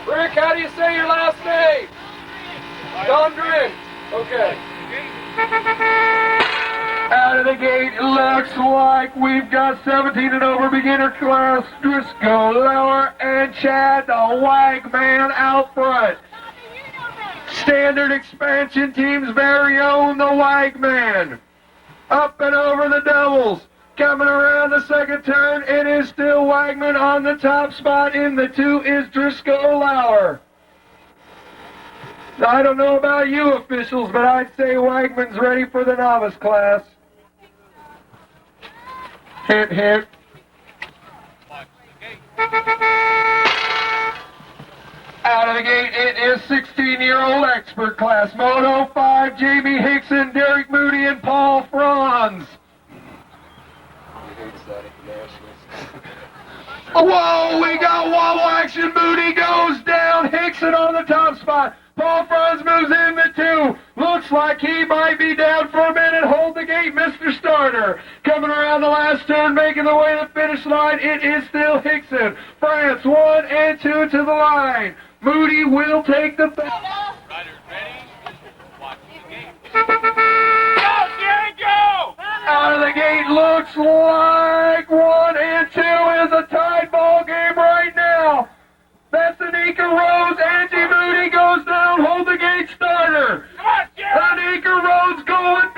Rick, how do you say your last name? Dondrin. Okay. Out of the gate, it looks like we've got 17 and over beginner class, Driscoll, Lauer, and Chad, the Wagman out front. Standard expansion team's very own, the Wagman. Up and over the doubles. Coming around the second turn, it is still Wagman on the top spot. In the 2 is Driscoll, Lauer. I don't know about you officials, but I'd say Wagman's ready for the novice class. Hint, hint. Out of the gate, it is 16-year-old expert class. Moto 5, Jamie Hixson, Derek Moody, and Paul Franz. Whoa, we got wobble action. Moody goes down. Hixson on the top spot. Paul Franz moves in the 2. Looks like he might be down for a minute. Hold the gate, Mr. Starter. Coming around the last turn, making the way to the finish line, it is still Hixson. France, 1 and 2 to the line. Moody will take the... Riders ready. Watch the gate. Go, Jerry, go! Out of the gate, looks like 1 and 2 is a tied ball game right now. That's Anika Rose. Angie Moody goes down. Hold the gate, Starter. Anika Rose going,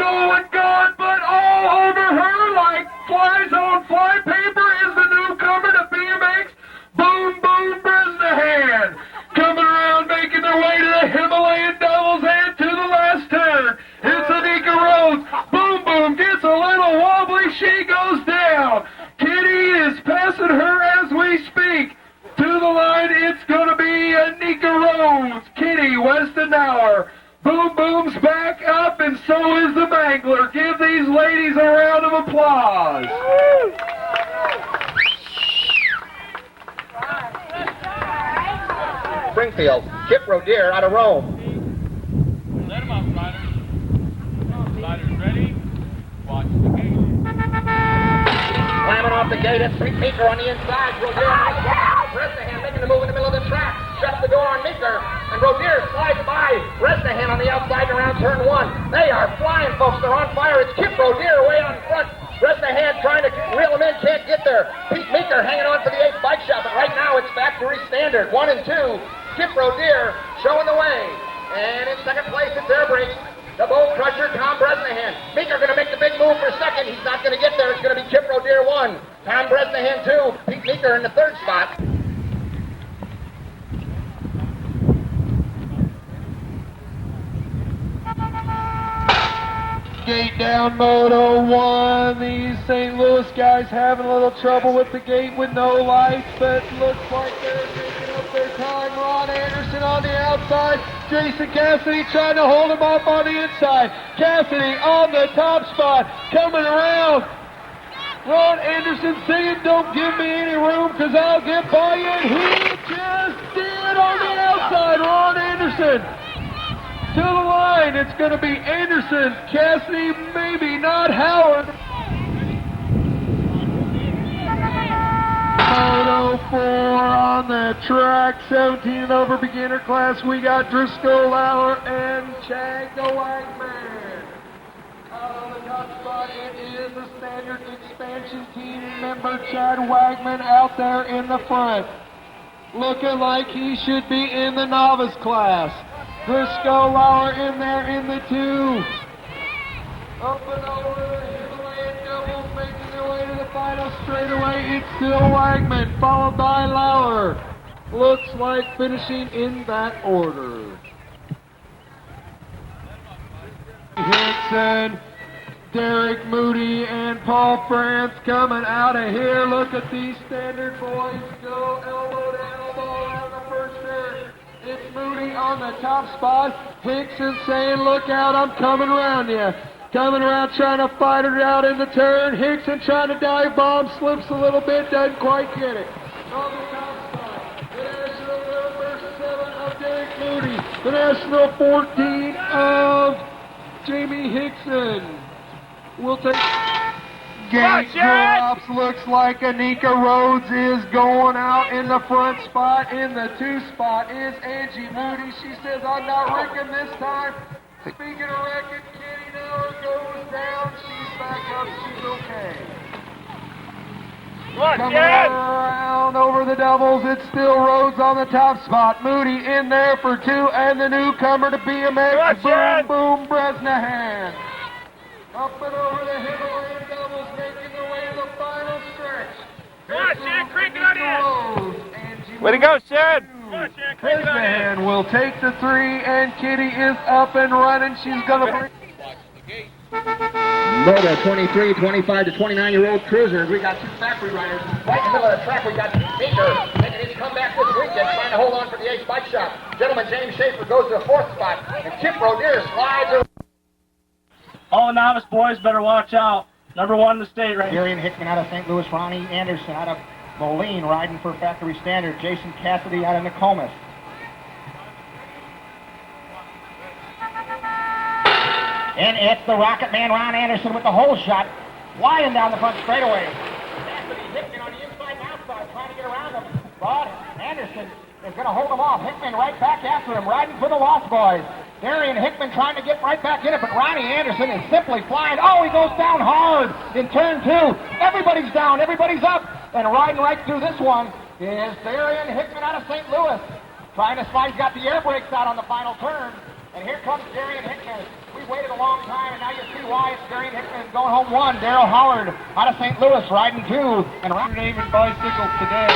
but all over her like flies on flypaper is the newcomer to BMX. Boom, boom, Bresnahan. Coming around, making their way to the Himalayan doubles and to the last turn. It's Anika Rose. Boom, boom, gets a little wobbly. She goes down. Kittie is passing her as we speak. To the line, it's going to be Anika Rose, Kittie Weston-Knaur. Boom Boom's back up, and so is the Mangler. Give these ladies a round of applause. Springfield, Kip Rodier out of Rome. Let them up, riders. Riders ready. Watch the gate. Slamming off the gate, it's Meeker on the inside. Rodier, Bresnahan making the move in the middle of the track. Shuts the door on Meeker, and Rodier slides by Bresnahan on the outside around turn 1. They are flying, folks. They're on fire. It's Kip Rodier way on front. Bresnahan trying to reel him in, can't get there. Pete Meeker hanging on for the 8th bike shop, but right now it's factory standard. 1 and 2. Kip Rodier showing the way. And in second place, it's Air Brakes. The Bolt Crusher, Tom Bresnahan. Meeker going to make the big move for second. He's not going to get there. It's going to be Kip Rodier 1. Tom Bresnahan 2. Pete Meeker in the 3rd spot. Gate down, Moto 1. These St. Louis guys having a little trouble with the gate with no lights, but looks like they're taking up their time. Ron Anderson on the outside. Jason Cassidy trying to hold him up on the inside. Cassidy on the top spot, coming around. Ron Anderson saying, don't give me any room because I'll get by you. And he just did on the outside. Ron Anderson to the line. It's going to be Anderson, Cassidy, maybe not Howard. Moto 4 on the track, 17 and over beginner class. We got Driscoll, Lauer, and Chad the Wagman. Out on the top spot, it is the standard expansion team member Chad Wagman out there in the front. Looking like he should be in the novice class. Driscoll, Lauer in there in the 2. Up and over the Himalayan doubles, making their way to the final straightaway. It's still Wagman, followed by Lauer. Looks like finishing in that order. Hixson, Derek Moody, and Paul France coming out of here. Look at these standard boys go elbow to elbow around the first turn. It's Moody on the top spot. Hixson saying, look out, I'm coming around you. Coming around trying to fight it out in the turn. Hixson trying to dive bomb, slips a little bit, doesn't quite get it. On the top spot, the National number 7 of Derek Moody. The National 14 of Jamie Hixson. We'll take Gate drops. Looks like Anika Rhodes is going out in the front spot. In the 2 spot is Angie Moody. She says, I'm not wrecking this time. Speaking of wrecking, Kittie Weston-Knaur goes down. She's back up. She's okay. Coming around over the doubles, it's still Rhodes on the top spot. Moody in there for 2, and the newcomer to BMX, Boom Boom Bresnahan. Up and over the Himalayan doubles, making their way to the final stretch. Come on, Shad, crank it on in. Way to go, Shad. Bresnahan will take the 3, and Kittie is up and running. She's going to bring... Moto 23, 25 to 29-year-old cruisers. We got 2 factory riders. Right in the middle of the track, we got Meeker making his comeback this weekend, trying to hold on for the ace bike shop. Gentleman James Shaffer goes to the 4th spot, and Chip Rodier slides. All the novice boys better watch out. Number 1 in the state right here. Darian Hickman out of St. Louis, Ronnie Anderson out of Moline riding for factory standard. Jason Cassidy out of Nokomis. And it's the Rocket Man, Ron Anderson, with the hole shot, flying down the front straightaway. Cassidy, Hickman on the inside and outside, trying to get around him. But Anderson is going to hold him off. Hickman right back after him, riding for the Lost Boys. Darian Hickman trying to get right back in it, but Ronnie Anderson is simply flying. Oh, he goes down hard in turn 2. Everybody's down, everybody's up. And riding right through this one is Darian Hickman out of St. Louis. Trying to slide, he's got the air brakes out on the final turn. And here comes Darian Hickman. We waited a long time, and now you see why. It's Darian Hickman going home 1. Daryl Howard out of St. Louis riding 2. And Even bicycles today.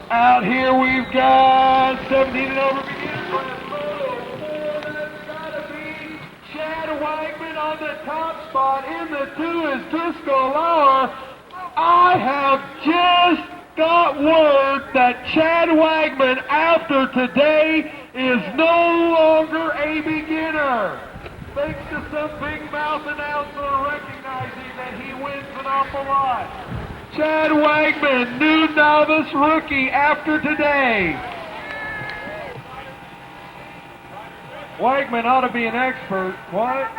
Out here we've got 17 and over beginner class moto. That's gotta be Chad Wagman on the top spot. In the 2 is Driscoll Lauer. I have just got word that Chad Wagman, after today, is no longer a beginner. Thanks to some big mouth announcer recognizing that he wins an awful lot. Chad Wagman, new novice rookie after today. Wagman ought to be an expert. What?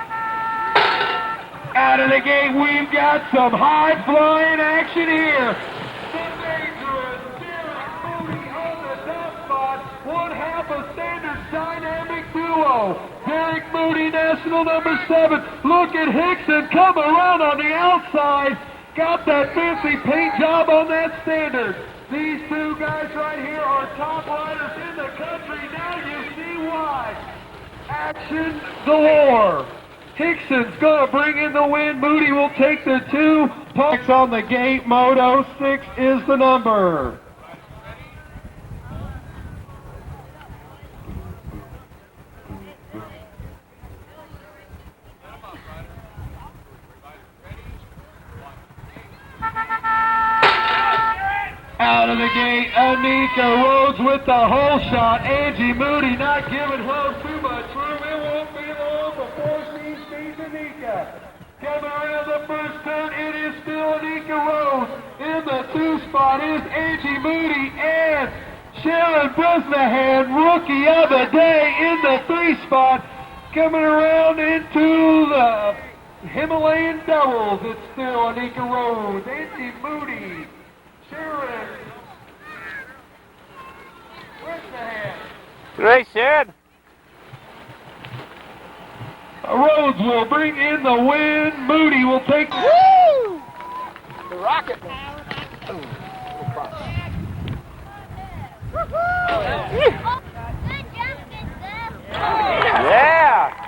Out of the gate, we've got some high-flying action here. The dangerous Darian Moody on the top spot. 1/2 a standard dynamic duo. Derek Moody, national number 7. Look at Hixson come around on the outside. Got that fancy paint job on that standard. These 2 guys right here are top riders in the country. Now you see why. Action galore. Hixson's going to bring in the win. Moody will take the 2. Pucks on the gate. Moto 6 is the number. Out of the gate, Anika Rhodes with the hole shot. Angie Moody not giving her too much room. It won't be long before she sees Anika. Coming around the first turn, it is still Anika Rhodes. In the 2 spot is Angie Moody and Sharon Bresnahan, rookie of the day, in the 3 spot. Coming around into the Himalayan doubles, it's still Anika Rhodes, Angie Moody, Sharon Bresnahan. Great, Shad. Rhodes will bring in the win. Moody will take the... Woo! the Rocket Man. Yeah.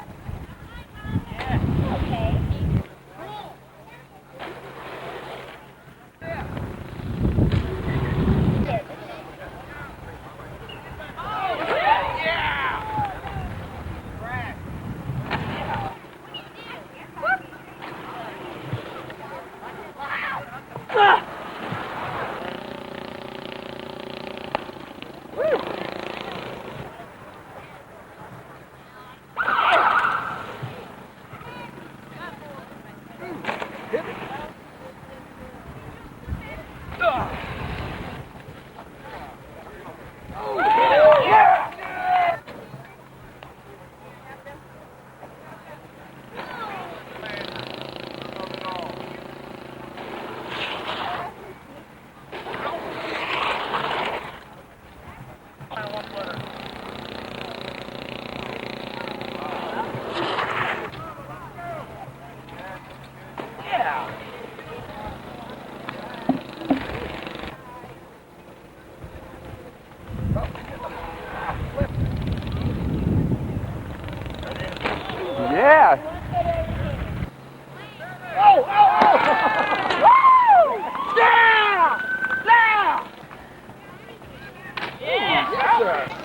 set.